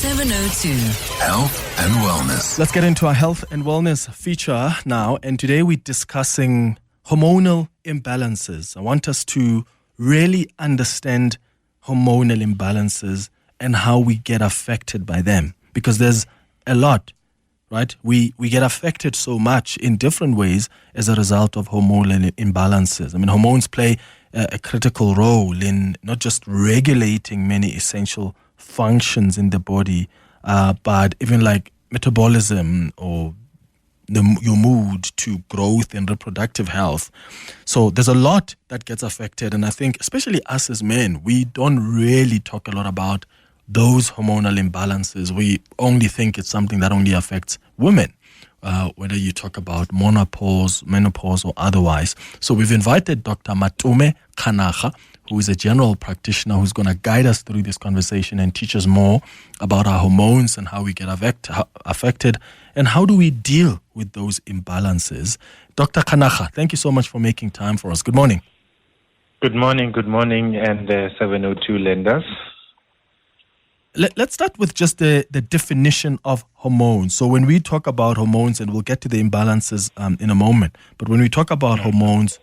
702. Health and wellness. Let's get into our health and wellness feature now. And today we're discussing hormonal imbalances. I want us to really understand hormonal imbalances and how we get affected by them. Because there's a lot, right? We get affected so much in different ways as a result of hormonal imbalances. I mean, hormones play a critical role in not just regulating many essential functions in the body, but even like metabolism or your mood to growth and reproductive health. So there's a lot that gets affected. And I think especially us as men, we don't really talk a lot about those hormonal imbalances. We only think it's something that only affects women, whether you talk about menopause or otherwise. So we've invited Dr. Matome Kganakga, who is a general practitioner who's going to guide us through this conversation and teach us more about our hormones and how we get affected and how do we deal with those imbalances. Dr. Kganakga, thank you so much for making time for us. Good morning. Good morning, and 702 lenders. Let's start with just the definition of hormones. So when we talk about hormones, and we'll get to the imbalances in a moment, but when we talk about hormones,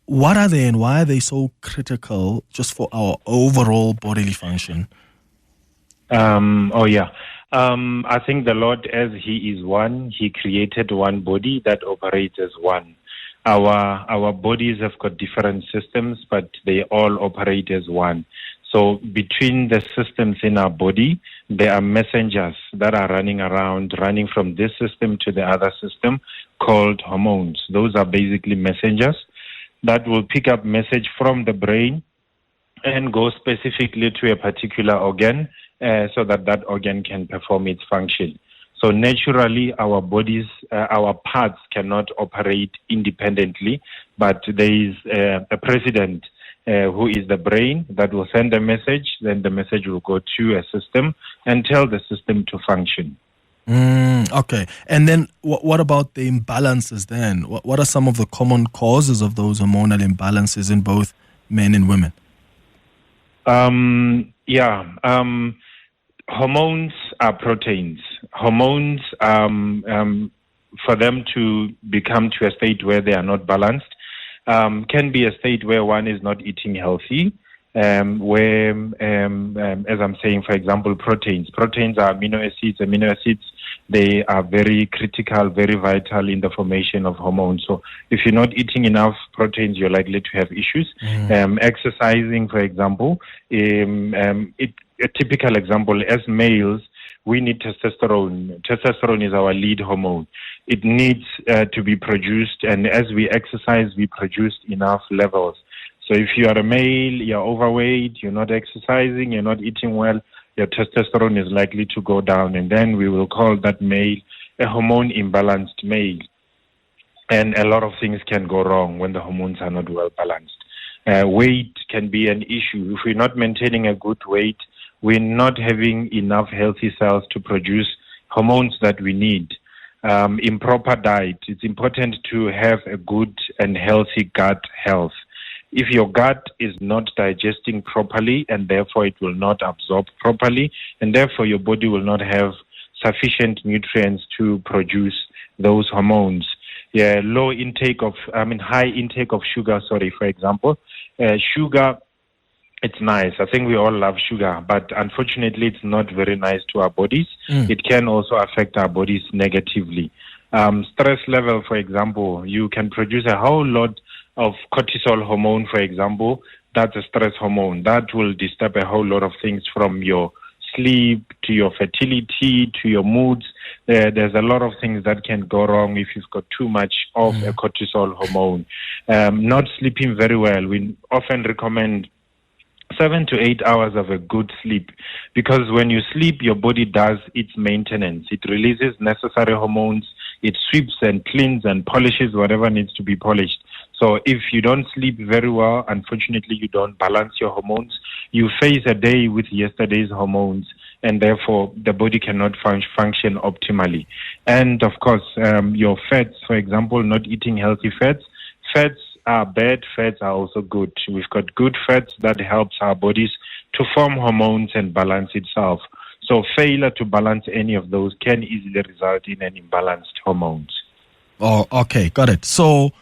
what are they and why are they so critical just for our overall bodily function? I think the Lord, as He is one, He created one body that operates as one. Our bodies have got different systems, but they all operate as one. So between the systems in our body, there are messengers that are running from this system to the other system called hormones. Those are basically messengers that will pick up message from the brain and go specifically to a particular organ so that organ can perform its function. So naturally, our bodies, our parts cannot operate independently, but there is a president who is the brain that will send a message, then the message will go to a system and tell the system to function. Okay. And then what about the imbalances then? What are some of the common causes of those hormonal imbalances in both men and women? Hormones are proteins. Hormones, for them to become to a state where they are not balanced, can be a state where one is not eating healthy, where, as I'm saying, for example, proteins. Proteins are amino acids. Amino acids, they are very critical, very vital in the formation of hormones. So if you're not eating enough proteins, you're likely to have issues. Exercising, for example, a typical example, as males, we need testosterone. Testosterone is our lead hormone. It needs to be produced, and as we exercise, we produce enough levels. So if you are a male, you're overweight, you're not exercising, you're not eating well, your testosterone is likely to go down, and then we will call that male a hormone imbalanced male. And a lot of things can go wrong when the hormones are not well balanced. Weight can be an issue. If we're not maintaining a good weight, we're not having enough healthy cells to produce hormones that we need. Improper diet. It's important to have a good and healthy gut health. If your gut is not digesting properly and therefore it will not absorb properly and therefore your body will not have sufficient nutrients to produce those hormones. High intake of sugar, for example. Sugar, it's nice. I think we all love sugar, but unfortunately it's not very nice to our bodies. It can also affect our bodies negatively. Stress level, for example, you can produce a whole lot of cortisol hormone, for example. That's a stress hormone. That will disturb a whole lot of things from your sleep to your fertility to your moods. There's a lot of things that can go wrong if you've got too much of a cortisol hormone. Not sleeping very well. We often recommend 7 to 8 hours of a good sleep, because when you sleep, your body does its maintenance. It releases necessary hormones. It sweeps and cleans and polishes whatever needs to be polished. So if you don't sleep very well, unfortunately, you don't balance your hormones. You face a day with yesterday's hormones, and therefore the body cannot function optimally. And of course, your fats, for example, not eating healthy fats. Fats are bad, fats are also good. We've got good fats that helps our bodies to form hormones and balance itself. So failure to balance any of those can easily result in an imbalanced hormones. Oh, okay, got it. So,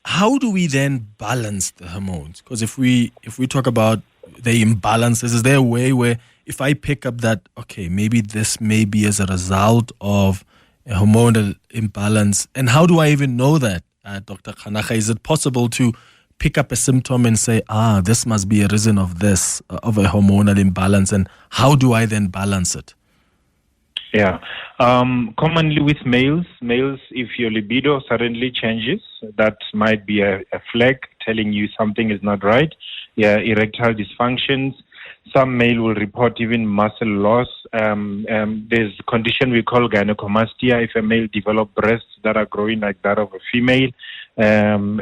how do we then balance the hormones? Because if we talk about the imbalances, is there a way where if I pick up that, okay, maybe this may be as a result of a hormonal imbalance, and how do I even know that, Dr. Kganakga? Is it possible to pick up a symptom and say, this must be a reason of this, of a hormonal imbalance, and how do I then balance it? Yeah. Commonly with males, if your libido suddenly changes, that might be a flag telling you something is not right. Yeah, erectile dysfunctions. Some male will report even muscle loss. There's a condition we call gynecomastia. If a male develops breasts that are growing like that of a female, and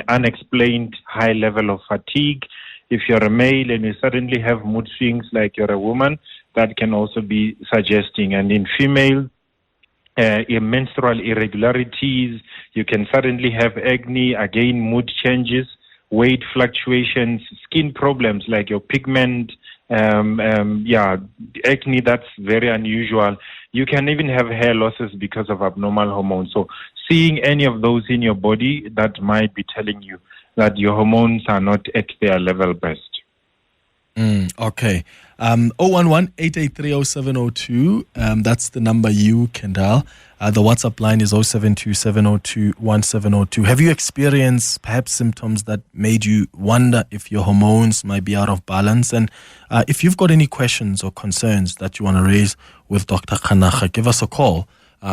unexplained high level of fatigue. If you're a male and you suddenly have mood swings like you're a woman, that can also be suggesting. And in female, menstrual irregularities, you can suddenly have acne, again mood changes, weight fluctuations, skin problems like your pigment, acne, that's very unusual. You can even have hair losses because of abnormal hormones. So seeing any of those in your body, that might be telling you that your hormones are not at their level best. Okay. 011-883-0702. That's the number you can dial. The WhatsApp line is 072-702-1702. Have you experienced perhaps symptoms that made you wonder if your hormones might be out of balance? And if you've got any questions or concerns that you want to raise with Dr. Kganakga, give us a call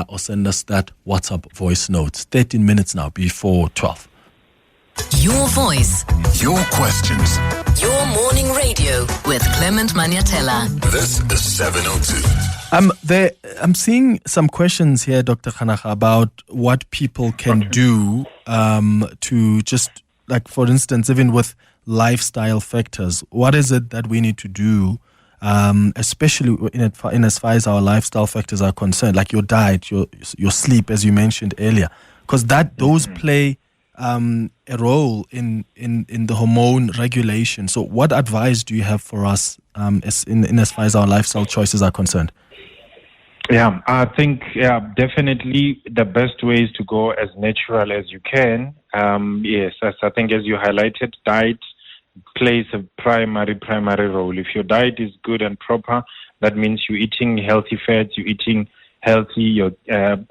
or send us that WhatsApp voice note. 13 minutes now before 12. Your voice. Your questions. Your morning radio with Clement Manyathela. This is 702. I'm seeing some questions here, Dr. Kganakga, about what people can do to just, like, for instance, even with lifestyle factors. What is it that we need to do, especially in as far as our lifestyle factors are concerned, like your diet, your sleep, as you mentioned earlier, because those play a role in the hormone regulation. So what advice do you have for us as far as our lifestyle choices are concerned? Yeah, I think definitely the best way is to go as natural as you can. Yes, as I think as you highlighted, diet plays a primary role. If your diet is good and proper, that means you're eating healthy fats, you're eating healthy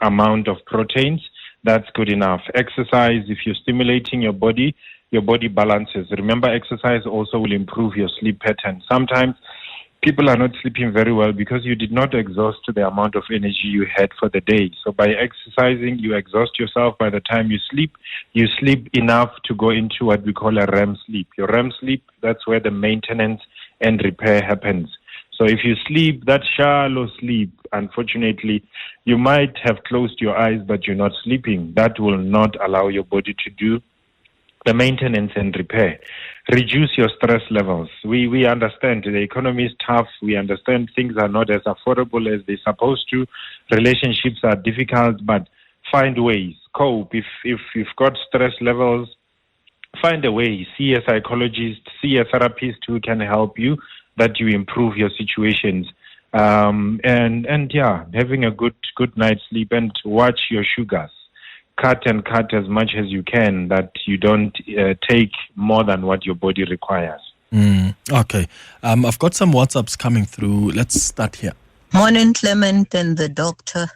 amount of proteins. That's good enough. Exercise, if you're stimulating your body balances. Remember, exercise also will improve your sleep pattern. Sometimes people are not sleeping very well because you did not exhaust the amount of energy you had for the day. So by exercising, you exhaust yourself. By the time you sleep enough to go into what we call a REM sleep. Your REM sleep, that's where the maintenance and repair happens. So if you sleep that shallow sleep, unfortunately, you might have closed your eyes, but you're not sleeping. That will not allow your body to do the maintenance and repair. Reduce your stress levels. We understand the economy is tough. We understand things are not as affordable as they're supposed to. Relationships are difficult, but find ways. Cope. If you've got stress levels, find a way. See a psychologist, see a therapist who can help you, that you improve your situations. Having a good night's sleep and watch your sugars. Cut as much as you can, that you don't take more than what your body requires. Okay. I've got some WhatsApps coming through. Let's start here. Morning, Clement and the doctor.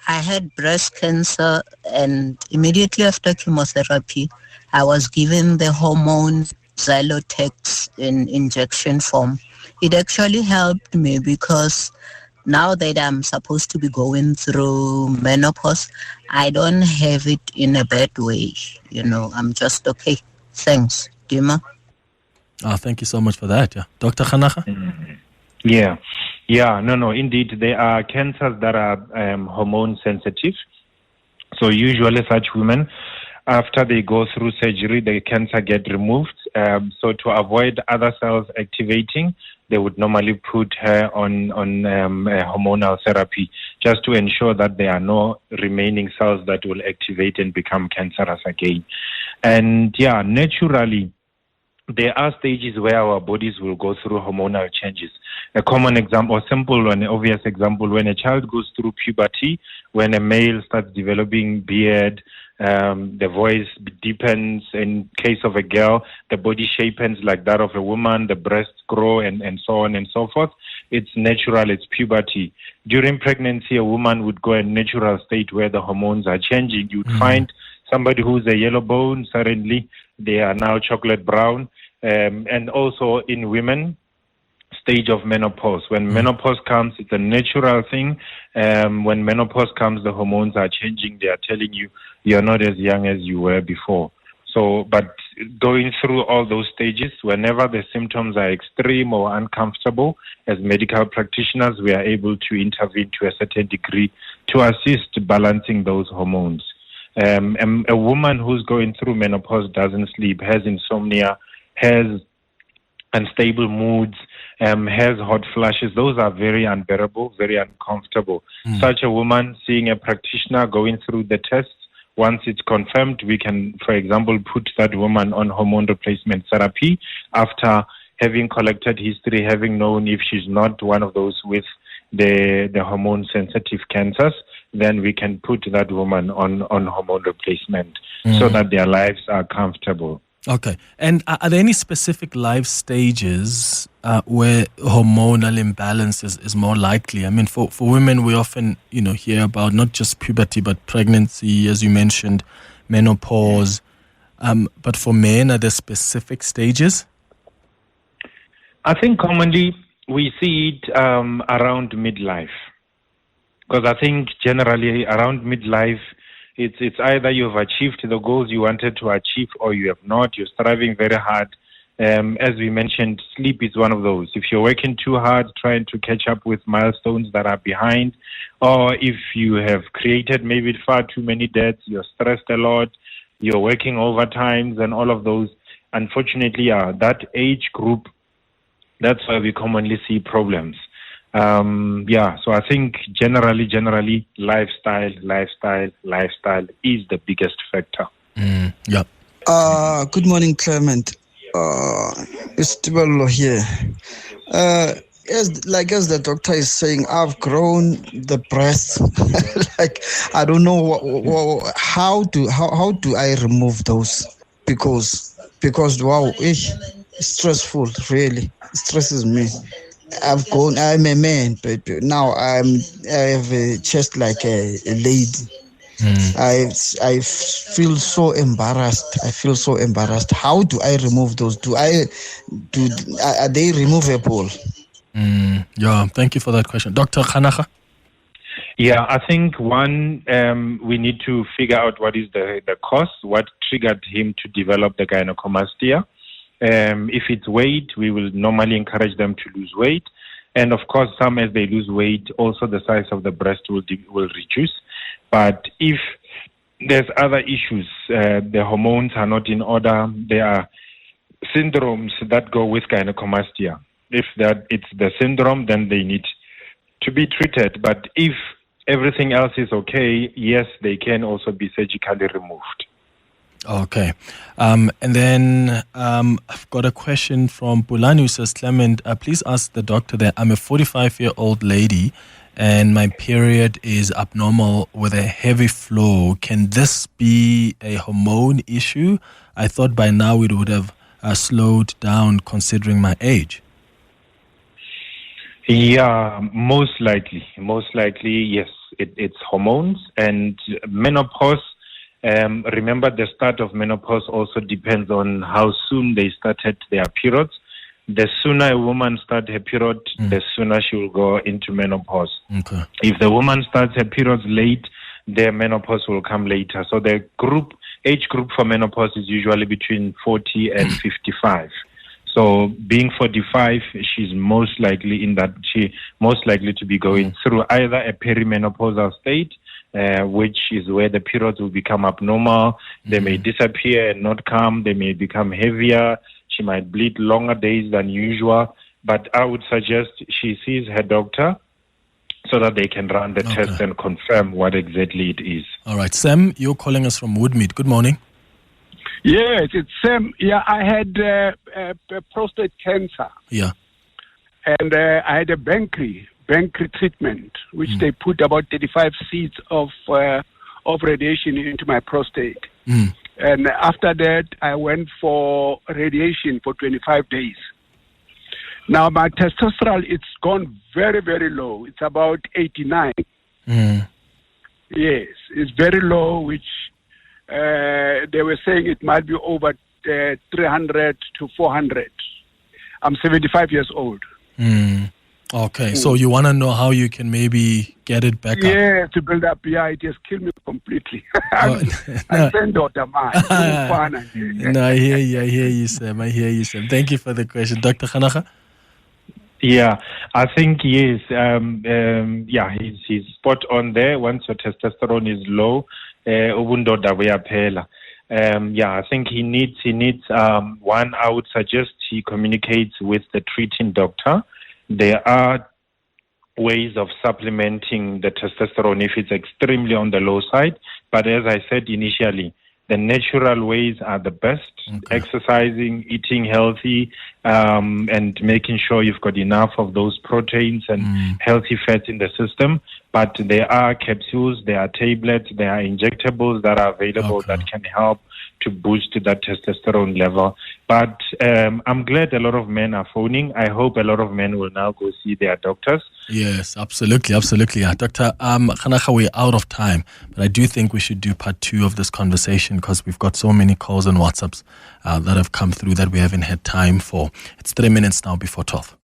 I had breast cancer, and immediately after chemotherapy, I was given the hormone Xylotex in injection form. It actually helped me because now that I'm supposed to be going through menopause, I don't have it in a bad way. I'm just okay. Thanks, Dima. Thank you so much for that. Yeah, Dr. Kganakga? No, indeed. There are cancers that are hormone sensitive. So usually such women, after they go through surgery, the cancer get removed. So to avoid other cells activating, they would normally put her on hormonal therapy just to ensure that there are no remaining cells that will activate and become cancerous again. And naturally, there are stages where our bodies will go through hormonal changes. A common example, or simple and obvious example, when a child goes through puberty, when a male starts developing beard, the voice deepens. In case of a girl, the body shapens like that of a woman, the breasts grow, and so on and so forth. It's natural, it's puberty. During pregnancy, a woman would go in a natural state where the hormones are changing. You'd find somebody who's a yellow bone, suddenly they are now chocolate brown. And also in women, stage of menopause. When menopause comes, it's a natural thing. When menopause comes, the hormones are changing. They are telling you you're not as young as you were before. So, but going through all those stages, whenever the symptoms are extreme or uncomfortable, as medical practitioners, we are able to intervene to a certain degree to assist balancing those hormones. A woman who's going through menopause doesn't sleep, has insomnia, has unstable moods, has hot flashes. Those are very unbearable, very uncomfortable. Such a woman, seeing a practitioner, going through the tests, once it's confirmed, we can, for example, put that woman on hormone replacement therapy after having collected history, having known if she's not one of those with the hormone-sensitive cancers, then we can put that woman on hormone replacement so that their lives are comfortable. Okay. And are there any specific life stages where hormonal imbalance is more likely? I mean, for women, we often, hear about not just puberty, but pregnancy, as you mentioned, menopause. But for men, are there specific stages? I think commonly we see it around midlife. Because I think generally around midlife, it's either you've achieved the goals you wanted to achieve or you have not. You're striving very hard. As we mentioned, sleep is one of those. If you're working too hard, trying to catch up with milestones that are behind, or if you have created maybe far too many debts, you're stressed a lot, you're working overtimes and all of those, unfortunately, that age group, that's why we commonly see problems. So I think generally lifestyle is the biggest factor. Good morning, Clement. It's Tibalo here. As the doctor is saying, I've grown the breasts. I don't know how do I remove those because wow, it's stressful. Really, it stresses me. I'm a man, but now I have a chest like a lady. I feel so embarrassed. How do I remove those? Are they removable? Thank you for that question. Dr. Kganakga? Yeah, I think one, we need to figure out what is the cause, what triggered him to develop the gynecomastia. If it's weight, we will normally encourage them to lose weight. And of course, some as they lose weight, also the size of the breast will reduce. But if there's other issues, the hormones are not in order, there are syndromes that go with gynecomastia. If it's the syndrome, then they need to be treated. But if everything else is okay, yes, they can also be surgically removed. Okay. And then I've got a question from Pulani who says, Clement, please ask the doctor that I'm a 45-year-old lady and my period is abnormal with a heavy flow. Can this be a hormone issue? I thought by now it would have slowed down considering my age. Yeah, most likely, yes. It's hormones and menopause. Remember, the start of menopause also depends on how soon they started their periods. The sooner a woman starts her period, the sooner she will go into menopause. Okay. If the woman starts her periods late, their menopause will come later. So the age group for menopause is usually between 40 and 55. So being 45, she's most likely to be going through either a perimenopausal state, which is where the periods will become abnormal. They may disappear and not come. They may become heavier. She might bleed longer days than usual. But I would suggest she sees her doctor so that they can run the test and confirm what exactly it is. All right. Sam, you're calling us from Woodmead. Good morning. Yes, it's same. Yeah, I had prostate cancer. Yeah. And I had a Bankry treatment, which they put about 35 seeds of radiation into my prostate. And after that, I went for radiation for 25 days. Now, my testosterone, it's gone very, very low. It's about 89. Yes, it's very low, which they were saying it might be over 300 to 400. I'm 75 years old. Okay, so you want to know how you can maybe get it back up? Yeah, to build up. Yeah, it just killed me completely. I'm Dr. Man. No, I hear you, Sam. Thank you for the question. Dr. Kganakga? Yeah, I think yes. He's spot on there. Once your testosterone is low, I think he needs one. I would suggest he communicates with the treating doctor. There are ways of supplementing the testosterone if it's extremely on the low side. But as I said initially, the natural ways are the best. Okay. Exercising, eating healthy, and making sure you've got enough of those proteins and healthy fats in the system. But there are capsules, there are tablets, there are injectables that are available that can help to boost that testosterone level. But I'm glad a lot of men are phoning. I hope a lot of men will now go see their doctors. Yes, absolutely. Yeah. Dr. Kganakga, we're out of time, but I do think we should do part 2 of this conversation because we've got so many calls and WhatsApps that have come through that we haven't had time for. It's 3 minutes now before 12.